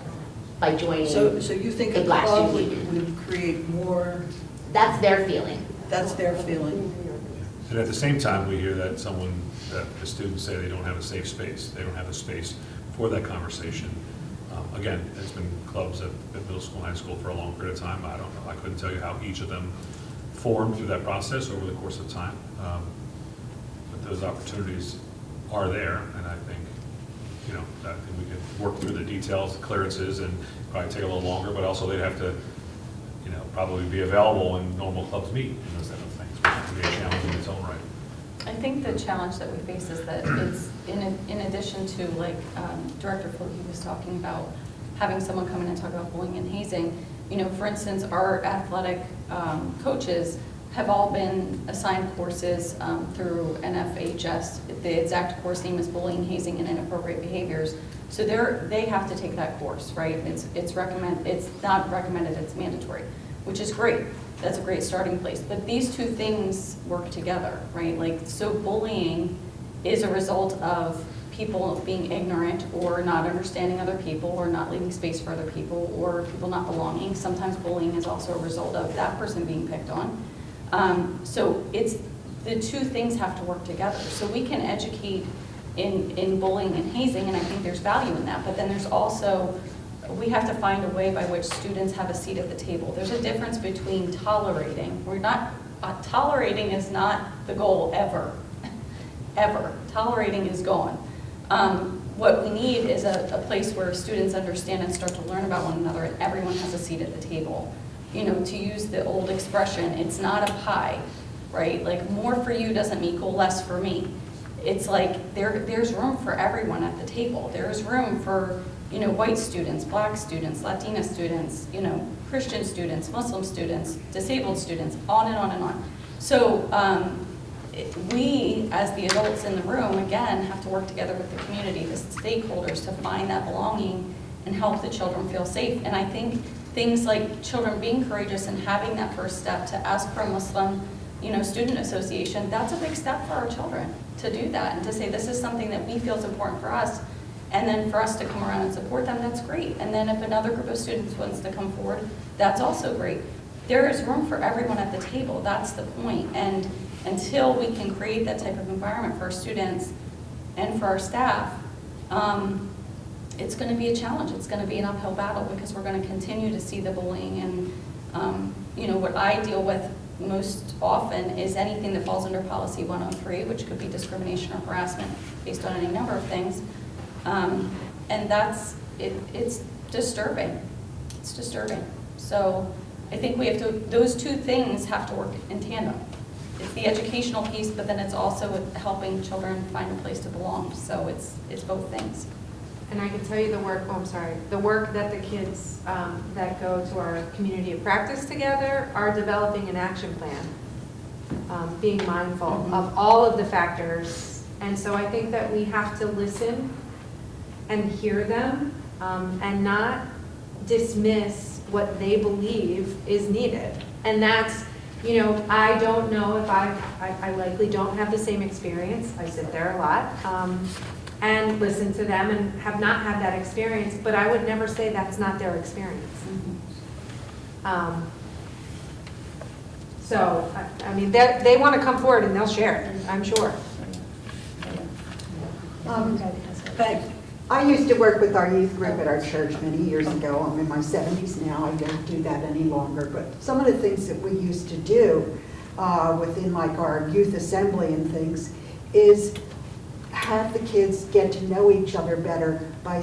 by joining. So you think a a black club student union. would create more, That's their feeling. that's their feeling? And at the same time, we hear that that the students say they don't have a safe space. They don't have a space for that conversation. Again, there's been clubs at middle school and high school for a long period of time. I don't know, I couldn't tell you how each of them formed through that process over the course of time. But those opportunities are there, and I think, I think we could work through the details, the clearances, and probably take a little longer, but also they'd have to, probably be available when normal clubs meet and those type of things, which would be a challenge in its own right. I think the challenge that we face is that it's, in addition to, like Director Fluke was talking about, having someone come in and talk about bullying and hazing, for instance, our athletic coaches have all been assigned courses through NFHS. The exact course name is Bullying, Hazing, and Inappropriate Behaviors. So they have to take that course, right? It's not recommended, it's mandatory, which is great. That's a great starting place. But these two things work together, right? Like, so bullying is a result of people being ignorant or not understanding other people or not leaving space for other people or people not belonging. Sometimes bullying is also a result of that person being picked on. So it's, the two things have to work together. So we can educate in bullying and hazing, and I think there's value in that. But then there's also, we have to find a way by which students have a seat at the table. There's a difference between tolerating. Tolerating is not the goal ever, ever. Tolerating is gone. What we need is a place where students understand and start to learn about one another, and everyone has a seat at the table. To use the old expression, it's not a pie, right? Like, more for you doesn't equal less for me. It's like there's room for everyone at the table. There's room for white students, black students, Latina students, Christian students, Muslim students, disabled students, on and on and on. So we, as the adults in the room, again, have to work together with the community, the stakeholders, to find that belonging and help the children feel safe. And I think things like children being courageous and having that first step to ask for a Muslim, student association, that's a big step for our children to do that and to say this is something that we feel is important for us. And then for us to come around and support them, that's great. And then if another group of students wants to come forward, that's also great. There is room for everyone at the table. That's the point. And until we can create that type of environment for our students and for our staff, it's going to be a challenge. It's going to be an uphill battle because we're going to continue to see the bullying. And what I deal with most often is anything that falls under Policy 103, which could be discrimination or harassment based on any number of things. And that's, it's disturbing. It's disturbing. So I think we have to, those two things have to work in tandem. It's the educational piece, but then it's also with helping children find a place to belong. So it's both things. And I can tell you the work that the kids that go to our community of practice together are developing an action plan, being mindful of all of the factors. And so I think that we have to listen and hear them and not dismiss what they believe is needed. And that's, I don't know if I likely don't have the same experience. I sit there a lot. And listen to them and have not had that experience, but I would never say that's not their experience. So, I mean, they want to come forward and they'll share it, I'm sure. Peg? I used to work with our youth group at our church many years ago. I'm in my 70s now. I don't do that any longer. But some of the things that we used to do within like our youth assembly and things is have the kids get to know each other better by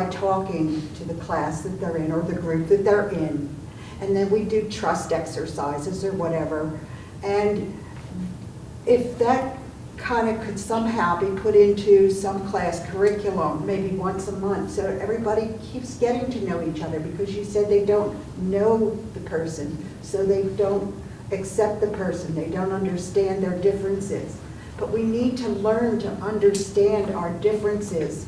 talking to the class that they're in or the group that they're in. And then we do trust exercises or whatever. And if that kind of could somehow be put into some class curriculum, maybe once a month, so everybody keeps getting to know each other, because you said they don't know the person, so they don't accept the person, they don't understand their differences. But we need to learn to understand our differences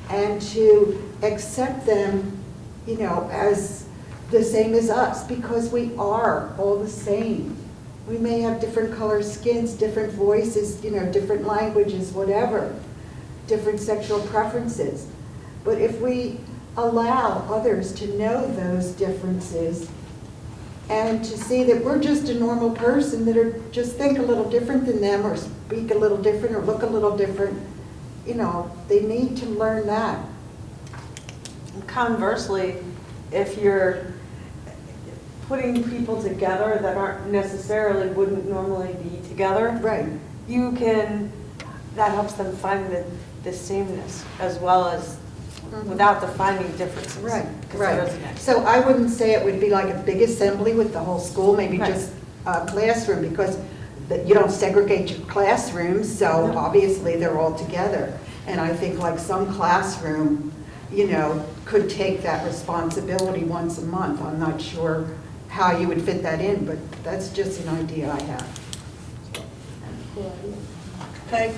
and to accept them, you know, as the same as us, because we are all the same. We may have different color skins, different voices, you know, different languages, whatever, different sexual preferences. But if we allow others to know those differences and to see that we're just a normal person that are just think a little different than them or speak a little different or look a little different, you know, they need to learn that. Conversely, if you're putting people together that aren't necessarily wouldn't normally be together, Right. that helps them find the sameness as well as without defining differences. Right, 'Cause there right. isn't any. So I wouldn't say it would be like a big assembly with the whole school, maybe Right. just a classroom, because you don't segregate your classrooms, so No. obviously they're all together. And I think like some classroom, you know, could take that responsibility once a month. I'm not sure how you would fit that in, but that's just an idea I have. Peg?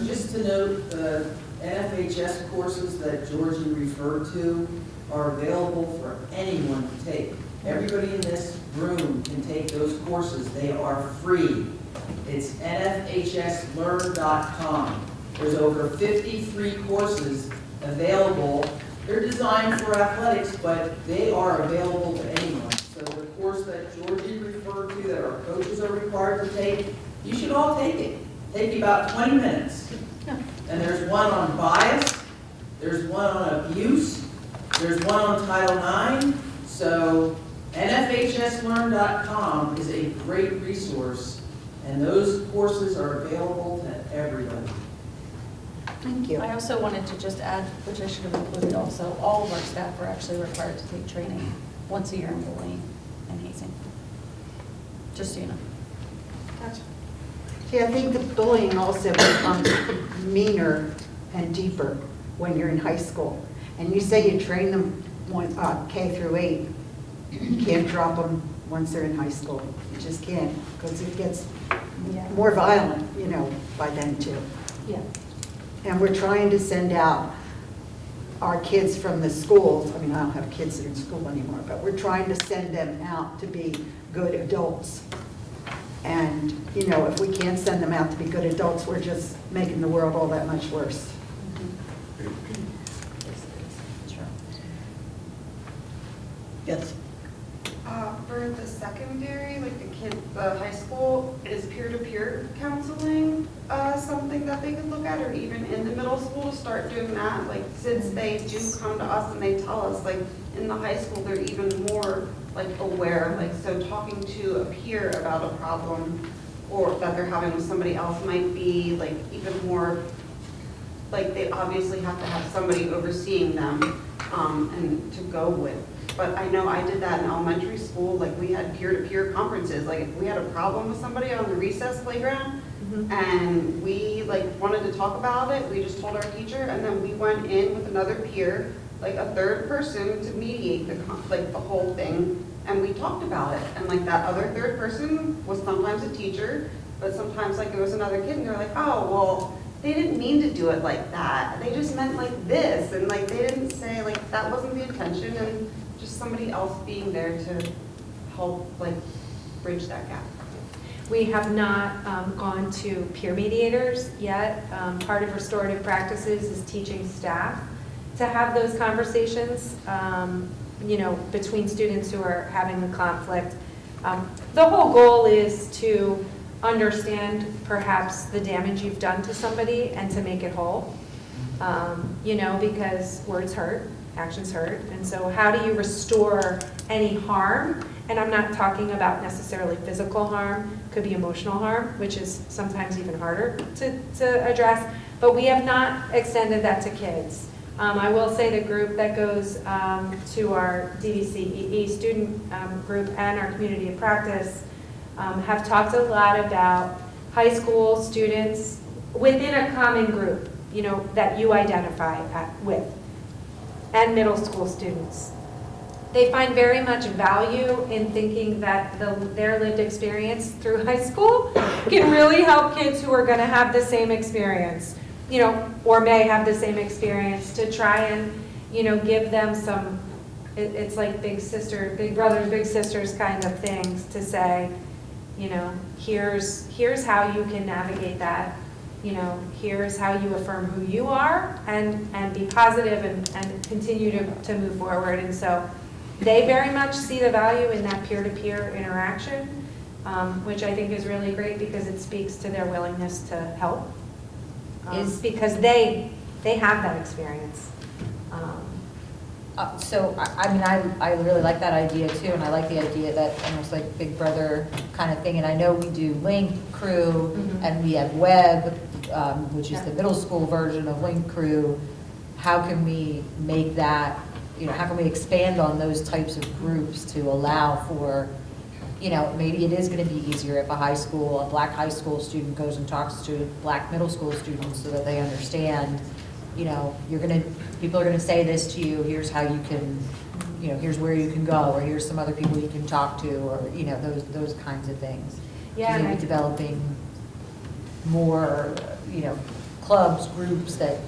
Just to note, the NFHS courses that Georgie referred to are available for anyone to take. Everybody in this room can take those courses. They are free. It's nfhslearn.com. There's over 50 free courses available. They're designed for athletics, but they are available to anyone. So the course that Georgie referred to, that our coaches are required to take, you should all take it. Take about 20 minutes. And there's one on bias, there's one on abuse, there's one on Title IX. So nfhslearn.com is a great resource, and those courses are available to everybody. Thank you. I also wanted to just add, which I should have included also, all of our staff are actually required to take training once a year in bullying and hazing. Just so you know. Gotcha. See, I think the bullying also becomes meaner and deeper when you're in high school. And you say you train them K through 8. You can't drop them once they're in high school. You just can't, because it gets more violent, you know, by then too. Yeah. And we're trying to send out our kids from the schools. I mean, I don't have kids that are in school anymore, but we're trying to send them out to be good adults. And, you know, if we can't send them out to be good adults, we're just making the world all that much worse. Yes. For the secondary, like the high school, is peer-to-peer counseling something that they could look at, or even in the middle school to start doing that? Like, since they do come to us and they tell us, like, in the high school, they're even more, like, aware, like, so talking to a peer about a problem or that they're having with somebody else might be, like, even more, like, they obviously have to have somebody overseeing them and to go with. But I know I did that in elementary school, like we had peer-to-peer conferences, like if we had a problem with somebody on the recess playground and we like wanted to talk about it, we just told our teacher and then we went in with another peer, like a third person to mediate the whole thing, and we talked about it. And like that other third person was sometimes a teacher, but sometimes like there was another kid and they're like, oh, well, they didn't mean to do it like that. They just meant like this, and like they didn't say like that wasn't the intention, and just somebody else being there to help like bridge that gap. We have not gone to peer mediators yet. Part of restorative practices is teaching staff to have those conversations, you know, between students who are having the conflict. The whole goal is to understand perhaps the damage you've done to somebody and to make it whole. Because words hurt, actions hurt, and so how do you restore any harm? And I'm not talking about necessarily physical harm, could be emotional harm, which is sometimes even harder to address, but we have not extended that to kids. I will say the group that goes to our DVCEE student group and our community of practice have talked a lot about high school students within a common group, that you identify with, and middle school students. They find very much value in thinking that their lived experience through high school can really help kids who are going to have the same experience, or may have the same experience, to try and, give them some, it's like big brothers, big sisters kind of things to say, here's how you can navigate that. Here's how you affirm who you are and be positive and continue to move forward. And so they very much see the value in that peer-to-peer interaction, which I think is really great because it speaks to their willingness to help. Because they have that experience. I really like that idea too, and I like the idea that almost like Big Brother kind of thing. And I know we do Link Crew, and we have Web, which is the middle school version of Link Crew. How can we make that, how can we expand on those types of groups to allow for, maybe it is going to be easier if a black high school student goes and talks to black middle school students so that they understand, people are going to say this to you, here's how you can, here's where you can go, or here's some other people you can talk to, or, those kinds of things. Yeah, So maybe developing more, clubs, groups that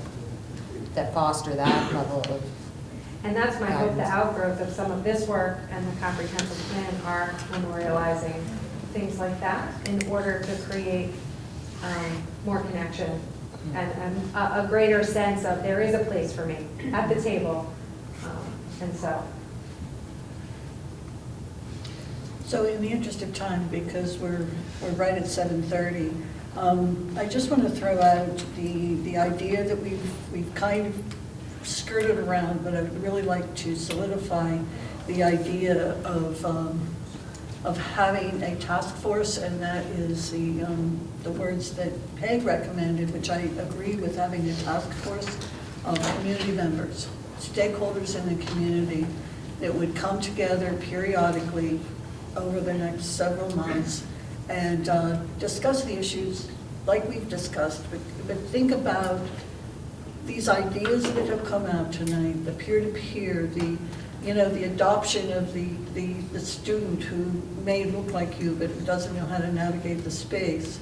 foster that level of. And that's my hope, the outgrowth of some of this work and the comprehensive plan are memorializing things like that in order to create more connection and a greater sense of there is a place for me at the table. And so. So in the interest of time, because we're right at 7:30, I just want to throw out the idea that we've kind of skirted around, but I'd really like to solidify the idea of having a task force, and that is the words that Peg recommended, which I agree with, having a task force of community members, stakeholders in the community that would come together periodically over the next several months and discuss the issues like we've discussed, but think about these ideas that have come out tonight, the peer-to-peer, the adoption of the student who may look like you but who doesn't know how to navigate the space,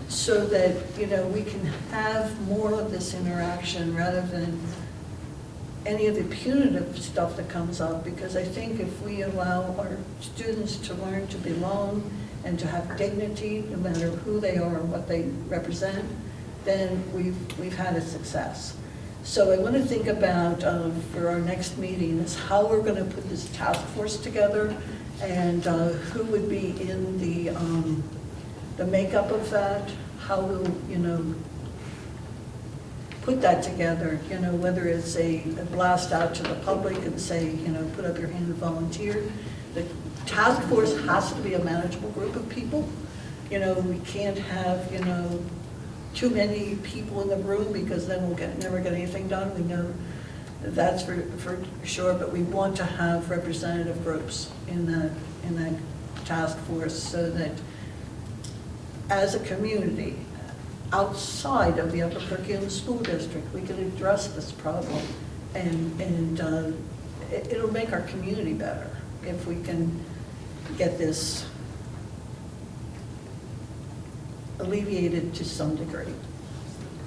so that, we can have more of this interaction rather than any of the punitive stuff that comes up, because I think if we allow our students to learn to belong and to have dignity, no matter who they are or what they represent, then we've had a success. So I want to think about, for our next meeting, is how we're going to put this task force together, and who would be in the makeup of that, how we'll, put that together, whether it's a blast out to the public and say, put up your hand and volunteer. The task force has to be a manageable group of people. We can't have, too many people in the room, because then we'll never get anything done. We know that's for sure, but we want to have representative groups in that task force, so that as a community, outside of the Upper Perkins School District, we can address this problem, and it'll make our community better if we can get this alleviated to some degree.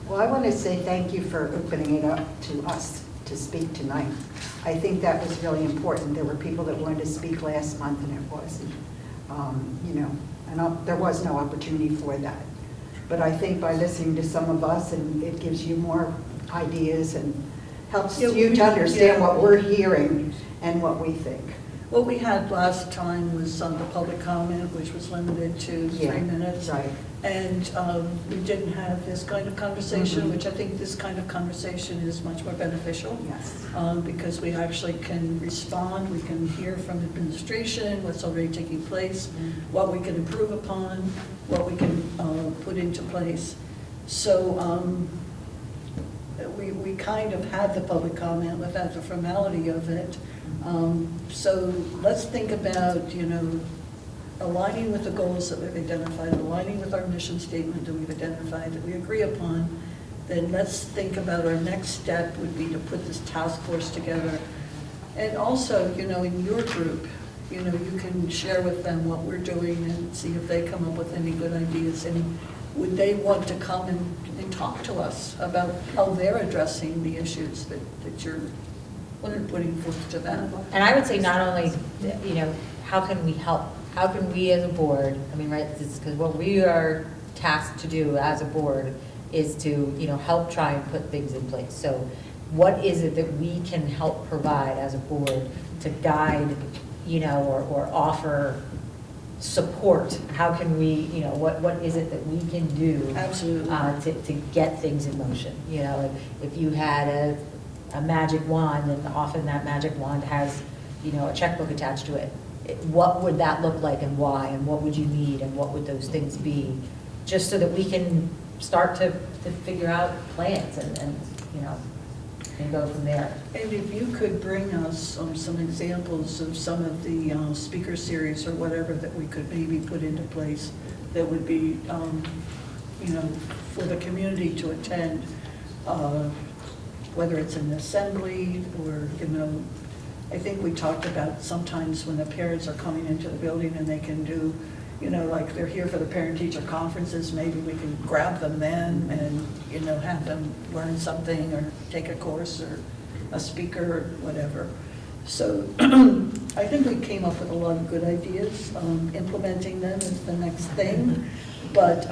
Well, I want to say thank you for opening it up to us to speak tonight. I think that was really important. There were people that wanted to speak last month, and it wasn't, and there was no opportunity for that. But I think by listening to some of us, and it gives you more ideas and helps you to understand what we're hearing and what we think. What we had last time was the public comment, which was limited to 3 minutes. Right. And we didn't have this kind of conversation, Mhm. which I think this kind of conversation is much more beneficial. Yes. Because we actually can respond, we can hear from administration, what's already taking place, what we can improve upon, what we can put into place. So we kind of had the public comment without the formality of it. So let's think about, aligning with the goals that we've identified, aligning with our mission statement that we've identified, that we agree upon. Then let's think about our next step would be to put this task force together. And also, in your group, you can share with them what we're doing and see if they come up with any good ideas. And would they want to come and talk to us about how they're addressing the issues that you're putting forth to them? And I would say not only, how can we help? How can we as a board, right, because what we are tasked to do as a board is to, help try and put things in place. So what is it that we can help provide as a board to guide, or offer support? How can we, what is it that we can do? Absolutely. To get things in motion? If you had a magic wand, and often that magic wand has, a checkbook attached to it, what would that look like and why, and what would you need, and what would those things be? Just so that we can start to figure out plans and go from there. And if you could bring us some examples of some of the speaker series or whatever that we could maybe put into place that would be, for the community to attend, whether it's an assembly or, I think we talked about sometimes when the parents are coming into the building and they can do, like they're here for the parent-teacher conferences, maybe we can grab them then and, have them learn something or take a course or a speaker or whatever. So I think we came up with a lot of good ideas. Implementing them is the next thing. But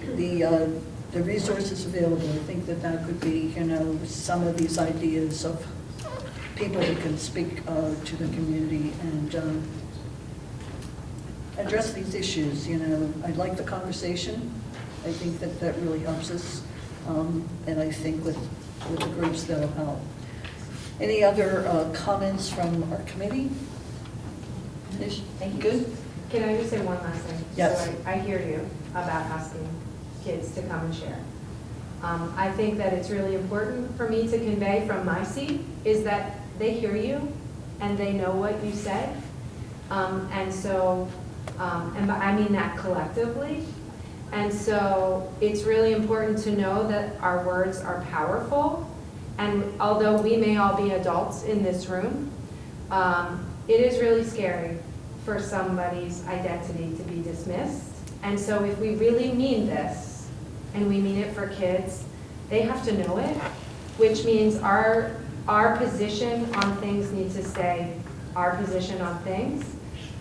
the resources available, I think that could be, some of these ideas of people who can speak to the community and address these issues. I like the conversation. I think that really helps us. And I think with the groups that'll help. Any other comments from our committee? Thank you. Good? Can I just say one last thing? Yes. So I hear you about asking kids to come and share. I think that it's really important for me to convey from my seat is that they hear you and they know what you said. And so, and I mean that collectively. And so it's really important to know that our words are powerful. And although we may all be adults in this room, it is really scary for somebody's identity to be dismissed. And so if we really mean this, and we mean it for kids, they have to know it, which means our position on things needs to stay our position on things.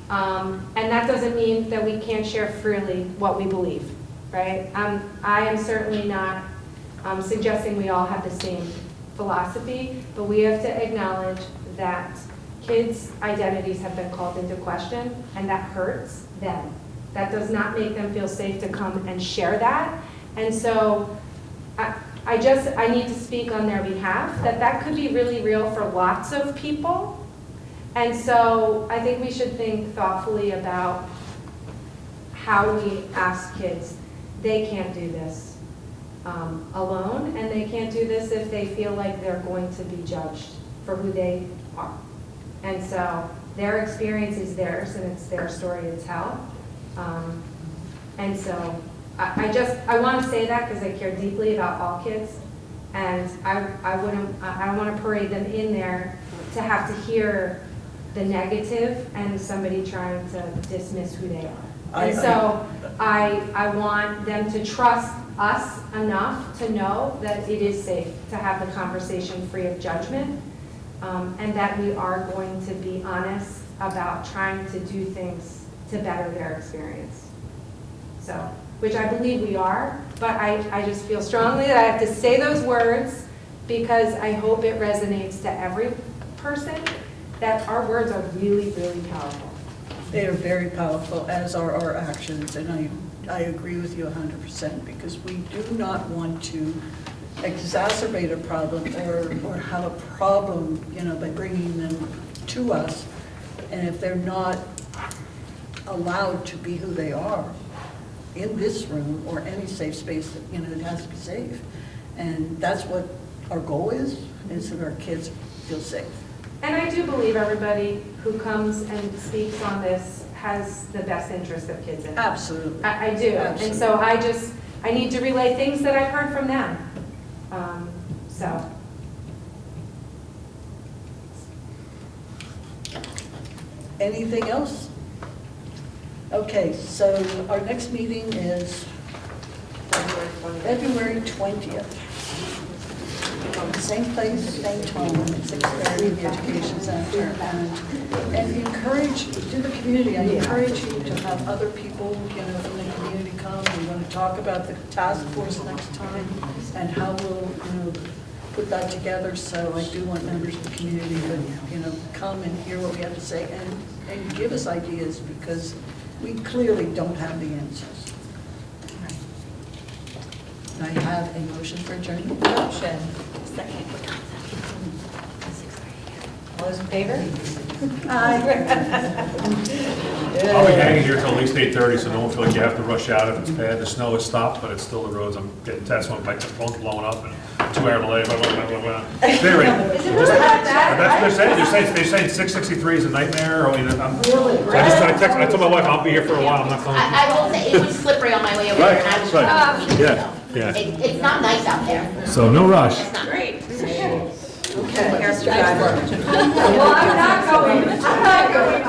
And that doesn't mean that we can't share freely what we believe, right? I am certainly not suggesting we all have the same philosophy, but we have to acknowledge that kids' identities have been called into question, and that hurts them. That does not make them feel safe to come and share that. And so I need to speak on their behalf, that could be really real for lots of people. And so I think we should think thoughtfully about how we ask kids. They can't do this alone, and they can't do this if they feel like they're going to be judged for who they are. And so their experience is theirs, and it's their story to tell. And so I want to say that because I care deeply about all kids, and I don't want to parade them in there to have to hear the negative and somebody trying to dismiss who they are. And so I want them to trust us enough to know that it is safe to have the conversation free of judgment, and that we are going to be honest about trying to do things to better their experience. So, which I believe we are, but I just feel strongly that I have to say those words because I hope it resonates to every person, that our words are really, really powerful. They are very powerful, as are our actions, and I agree with you 100%, because we do not want to exacerbate a problem or have a problem, by bringing them to us, and if they're not allowed to be who they are in this room or any safe space, that, it has to be safe. And that's what our goal is that our kids feel safe. And I do believe everybody who comes and speaks on this has the best interest of kids in mind. Absolutely. I do. Absolutely. And so I need to relay things that I've heard from them. So. Anything else? Okay, so our next meeting is February 20th. Same place, same time, at 6:30 in the Education Center. And encourage, to the community, I encourage you to have other people, from the community come. We want to talk about the task force next time and how we'll, put that together. So I do want members of the community to, come and hear what we have to say and give us ideas, because we clearly don't have the answers. I have a motion for adjournment. Motion. Second. All those in favor? Aye. I'll be hanging here till at least 8:30, so don't feel like you have to rush out if it's bad. The snow has stopped, but it's still the roads. I'm getting tests when my phone's blowing up and 2-hour delay, blah, blah, blah, blah, blah. Anyway, that's what they're saying 6:63 is a nightmare. I told my wife, I'll be here for a while, I'm not going. I will say, it was slippery on my way over there, and I was Right, trying to. yeah. It's not nice out there. So no rush. It's not. Great. Okay. Well, I'm not going